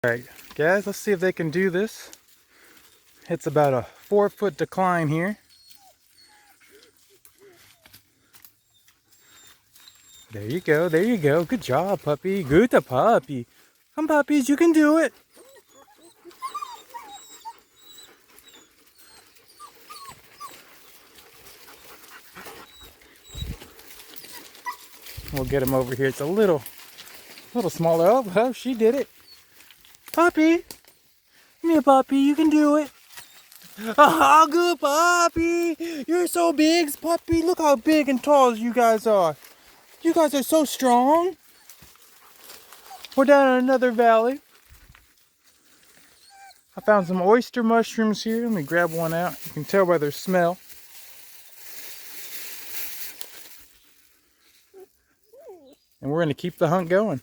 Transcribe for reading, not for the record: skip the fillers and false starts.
Alright, guys, let's see if they can do this. It's about a 4-foot decline here. There you go, there you go. Good job, puppy. Good puppy. Come, puppies, you can do it. We'll get him over here. It's a little smaller. Oh, she did it. Puppy. Come here, puppy. You can do it. Oh, good puppy. You're so big, puppy. Look how big and tall you guys are. You guys are so strong. We're down in another valley. I found some oyster mushrooms here. Let me grab one out. You can tell by their smell. And we're going to keep the hunt going.